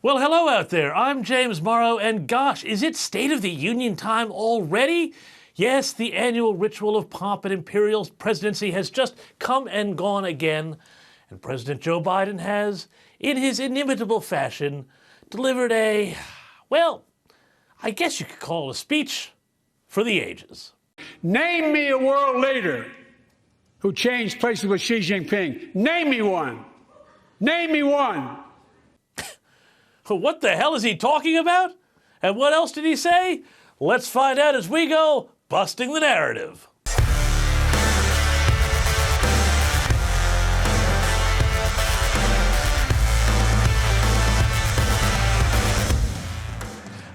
Well, hello out there. I'm James Morrow, and gosh, is it State of the Union time already? Yes, the annual ritual of pomp and imperial presidency has just come and gone again, and President Joe Biden has, in his inimitable fashion, delivered well, I guess you could call it a speech for the ages. Name me a world leader who changed places with Xi Jinping. Name me one. Name me one. What the hell is he talking about? And what else did he say? Let's find out as we go, busting the narrative.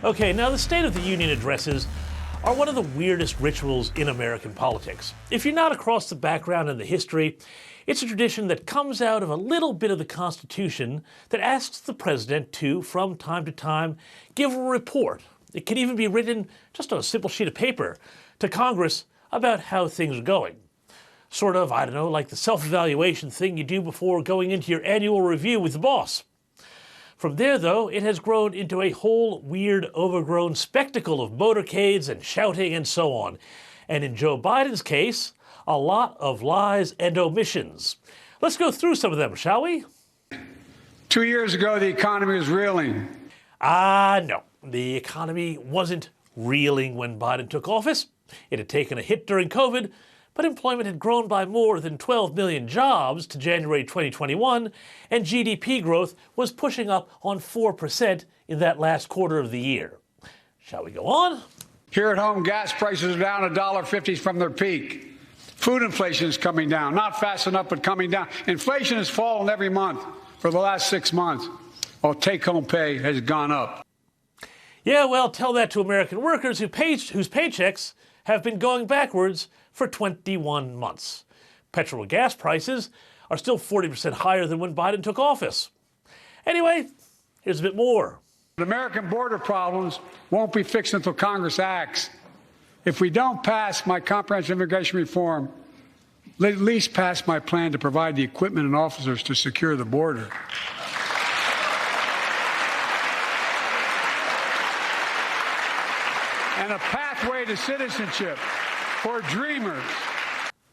Okay, now the State of the Union addresses are one of the weirdest rituals in American politics. If you're not across the background and the history, it's a tradition that comes out of a little bit of the Constitution that asks the president to, from time to time, give a report. It can even be written just on a simple sheet of paper to Congress about how things are going. Sort of, I don't know, like the self-evaluation thing you do before going into your annual review with the boss. From there, though, it has grown into a whole weird, overgrown spectacle of motorcades and shouting and so on. And in Joe Biden's case, a lot of lies and omissions. Let's go through some of them, shall we? 2 years ago, the economy was reeling. No. The economy wasn't reeling when Biden took office. It had taken a hit during COVID, but employment had grown by more than 12 million jobs to January 2021, and GDP growth was pushing up on 4% in that last quarter of the year. Shall we go on? Here at home, gas prices are down $1.50 from their peak. Food inflation is coming down, not fast enough, but coming down. Inflation has fallen every month for the last 6 months, while take-home pay has gone up. Yeah, well, tell that to American workers whose paychecks have been going backwards for 21 months. Petrol and gas prices are still 40% higher than when Biden took office. Anyway, here's a bit more. The American border problems won't be fixed until Congress acts. If we don't pass my comprehensive immigration reform, at least pass my plan to provide the equipment and officers to secure the border. And a pathway to citizenship for dreamers.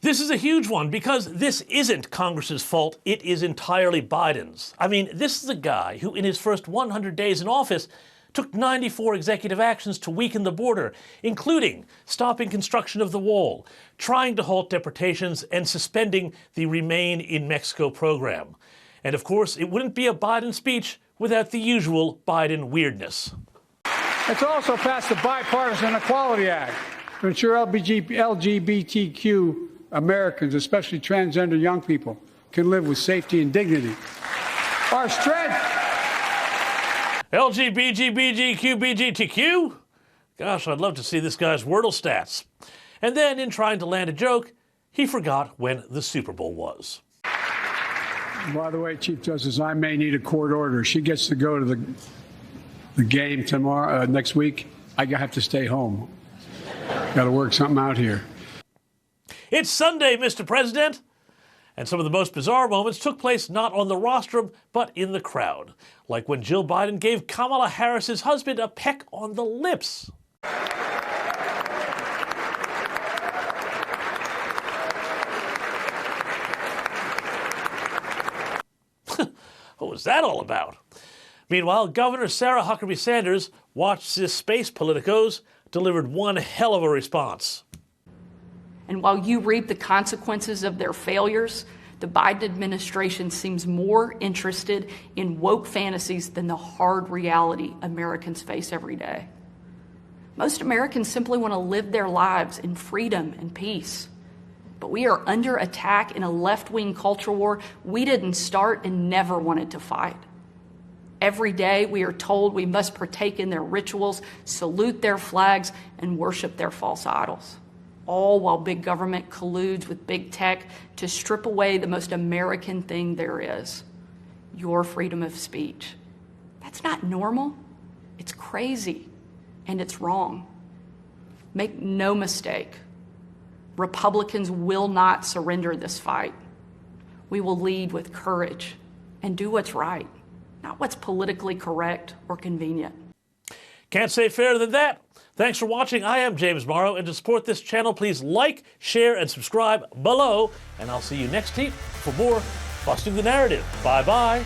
This is a huge one because this isn't Congress's fault. It is entirely Biden's. I mean, this is a guy who in his first 100 days in office took 94 executive actions to weaken the border, including stopping construction of the wall, trying to halt deportations, and suspending the Remain in Mexico program. And of course, it wouldn't be a Biden speech without the usual Biden weirdness. It's also passed the Bipartisan Equality Act to ensure LGBTQ Americans, especially transgender young people, can live with safety and dignity. Our strength. LGBTQ? Gosh, I'd love to see this guy's Wordle stats. And then, in trying to land a joke, he forgot when the Super Bowl was. By the way, Chief Justice, I may need a court order. She gets to go to the game tomorrow, next week. I have to stay home. Got to work something out here. It's Sunday, Mr. President. And some of the most bizarre moments took place not on the rostrum, but in the crowd. Like when Jill Biden gave Kamala Harris's husband a peck on the lips. What was that all about? Meanwhile, Governor Sarah Huckabee Sanders watched this space politicos, delivered one hell of a response. And while you reap the consequences of their failures, the Biden administration seems more interested in woke fantasies than the hard reality Americans face every day. Most Americans simply want to live their lives in freedom and peace. But we are under attack in a left-wing culture war we didn't start and never wanted to fight. Every day we are told we must partake in their rituals, salute their flags, and worship their false idols. All while big government colludes with big tech to strip away the most American thing there is, your freedom of speech. That's not normal. It's crazy, and it's wrong. Make no mistake, Republicans will not surrender this fight. We will lead with courage and do what's right. not what's politically correct or convenient. Can't say fairer than that. Thanks for watching. I am James Morrow, and to support this channel, please like, share, and subscribe below. And I'll see you next week for more Busting the Narrative. Bye-bye.